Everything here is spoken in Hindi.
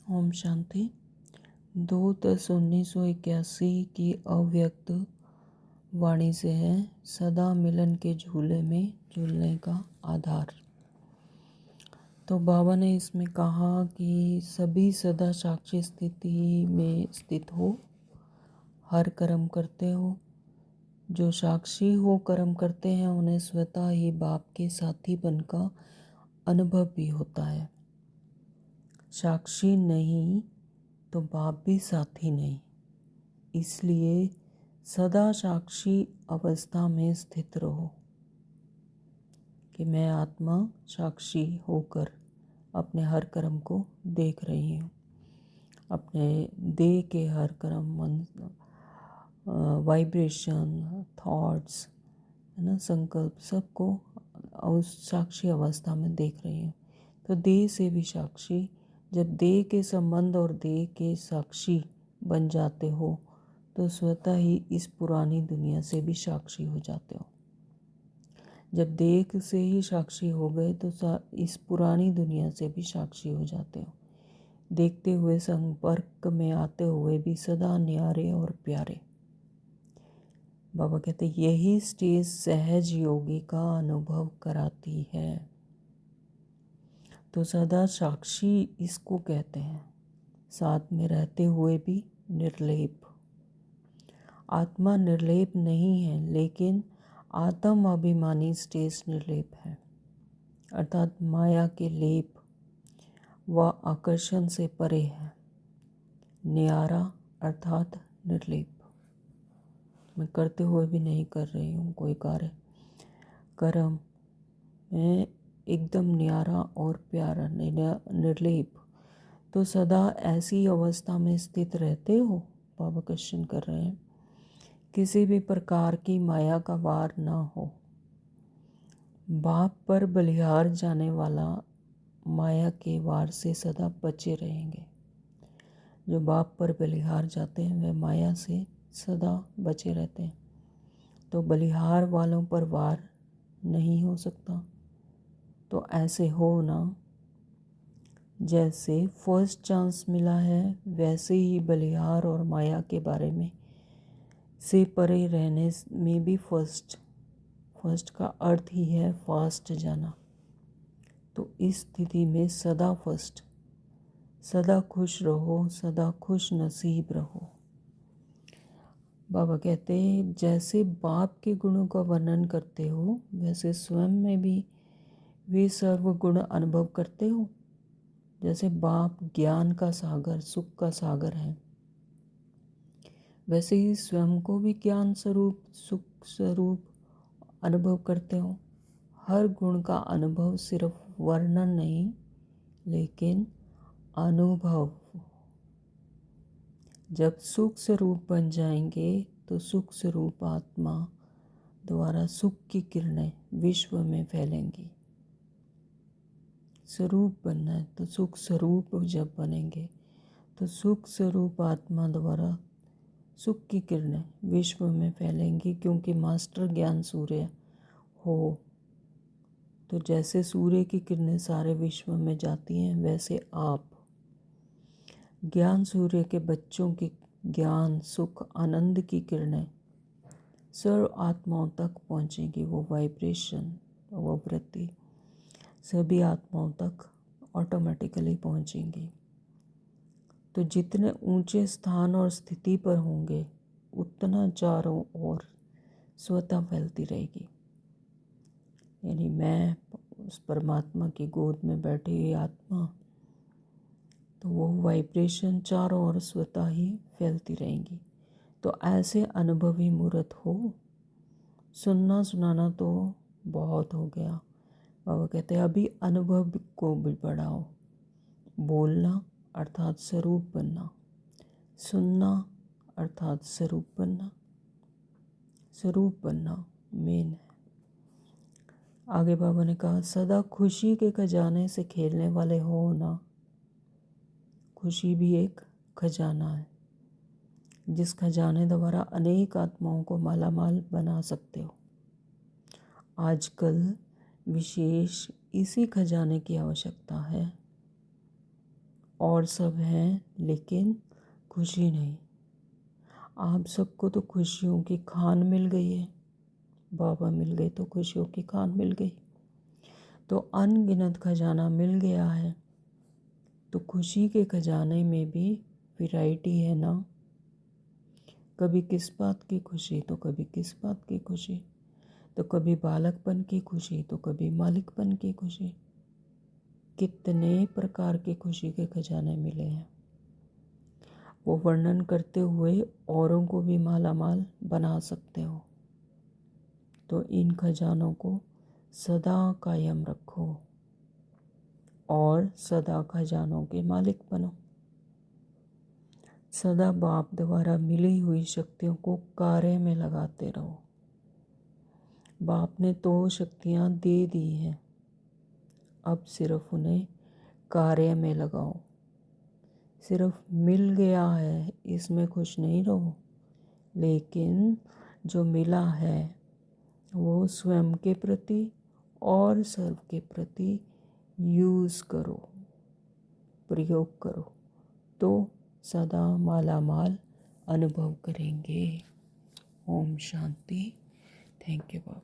ओम शांति। 2/10/1981 की अव्यक्त वाणी से है सदा मिलन के झूले में झूलने का आधार। तो बाबा ने इसमें कहा कि सभी सदा साक्षी स्थिति में स्थित हो, हर कर्म करते हो। जो साक्षी हो कर्म करते हैं उन्हें स्वतः ही बाप के साथी बनकर अनुभव भी होता है। साक्षी नहीं तो बाप भी साथी नहीं, इसलिए सदा साक्षी अवस्था में स्थित रहो कि मैं आत्मा साक्षी होकर अपने हर कर्म को देख रही हूँ। अपने देह के हर कर्म, मन, वाइब्रेशन, थॉट्स, है ना, संकल्प, सबको उस साक्षी अवस्था में देख रही हूँ। तो देह से भी साक्षी, जब देह के संबंध और देह के साक्षी बन जाते हो तो स्वतः ही इस पुरानी दुनिया से भी साक्षी हो जाते हो। जब देह से ही साक्षी हो गए तो इस पुरानी दुनिया से भी साक्षी हो जाते हो। देखते हुए संपर्क में आते हुए भी सदा न्यारे और प्यारे। बाबा कहते यही स्टेज सहज योगी का अनुभव कराती है। तो सदा साक्षी इसको कहते हैं, साथ में रहते हुए भी निर्लेप। आत्मा निर्लेप नहीं है, लेकिन आत्म अभिमानी स्टेज निर्लेप है, अर्थात माया के लेप व आकर्षण से परे है। न्यारा अर्थात निर्लेप। मैं करते हुए भी नहीं कर रही हूँ कोई कार्य, कर्म मैं एकदम न्यारा और प्यारा, निर्लेप। तो सदा ऐसी अवस्था में स्थित रहते हो, बाबा क्वेश्चन कर रहे हैं। किसी भी प्रकार की माया का वार ना हो। बाप पर बलिहार जाने वाला माया के वार से सदा बचे रहेंगे। जो बाप पर बलिहार जाते हैं वे माया से सदा बचे रहते हैं। तो बलिहार वालों पर वार नहीं हो सकता। तो ऐसे हो ना, जैसे फर्स्ट चांस मिला है वैसे ही बलिहार और माया के बारे में से परे रहने में भी फर्स्ट का अर्थ ही है फास्ट जाना। तो इस स्थिति में सदा फर्स्ट, सदा खुश रहो, सदा खुश नसीब रहो। बाबा कहते हैं जैसे बाप के गुणों का वर्णन करते हो वैसे स्वयं में भी वे सर्व गुण अनुभव करते हो। जैसे बाप ज्ञान का सागर, सुख का सागर है, वैसे ही स्वयं को भी ज्ञान स्वरूप, सुख स्वरूप अनुभव करते हो। हर गुण का अनुभव सिर्फ वर्णन नहीं, लेकिन अनुभव। जब सुख स्वरूप बन जाएंगे तो सुख स्वरूप आत्मा द्वारा सुख की किरणें विश्व में फैलेंगी। स्वरूप बनना है तो सुख स्वरूप जब बनेंगे तो सुख स्वरूप आत्मा द्वारा सुख की किरणें विश्व में फैलेंगी। क्योंकि मास्टर ज्ञान सूर्य हो, तो जैसे सूर्य की किरणें सारे विश्व में जाती हैं वैसे आप ज्ञान सूर्य के बच्चों की ज्ञान, सुख, आनंद की किरणें सर्व आत्माओं तक पहुँचेंगी। वो वाइब्रेशन, वो वृत्ति सभी आत्माओं तक ऑटोमेटिकली पहुँचेंगी। तो जितने ऊंचे स्थान और स्थिति पर होंगे उतना चारों ओर स्वतः फैलती रहेगी। यानी मैं उस परमात्मा की गोद में बैठी हुई आत्मा, तो वो वाइब्रेशन चारों ओर स्वतः ही फैलती रहेंगी। तो ऐसे अनुभवी मूर्त हो। सुनना सुनाना तो बहुत हो गया। बाबा कहते हैं अभी अनुभव को भी बढ़ाओ। बोलना अर्थात स्वरूप बनना, सुनना अर्थात स्वरूप बनना, स्वरूप बनना मेन है। आगे बाबा ने कहा सदा खुशी के खजाने से खेलने वाले हो ना। खुशी भी एक खजाना है जिस खजाने द्वारा अनेक आत्माओं को मालामाल बना सकते हो। आजकल विशेष इसी खजाने की आवश्यकता है। और सब हैं लेकिन खुशी नहीं। आप सबको तो खुशियों की खान मिल गई है, बाबा मिल गए तो खुशियों की खान मिल गई, तो अनगिनत खजाना मिल गया है। तो खुशी के खजाने में भी वैरायटी है ना, कभी किस बात की खुशी तो कभी किस बात की खुशी, तो कभी बालकपन की खुशी तो कभी मालिकपन की खुशी। कितने प्रकार की खुशी के खजाने मिले हैं, वो वर्णन करते हुए औरों को भी मालामाल बना सकते हो। तो इन खजानों को सदा कायम रखो और सदा खजानों के मालिक बनो। सदा बाप द्वारा मिली हुई शक्तियों को कार्य में लगाते रहो। बाप ने तो शक्तियाँ दे दी हैं, अब सिर्फ उन्हें कार्य में लगाओ। सिर्फ मिल गया है इसमें खुश नहीं रहो, लेकिन जो मिला है वो स्वयं के प्रति और सर्व के प्रति यूज़ करो, प्रयोग करो, तो सदा मालामाल अनुभव करेंगे। ओम शांति। Thank you Baba.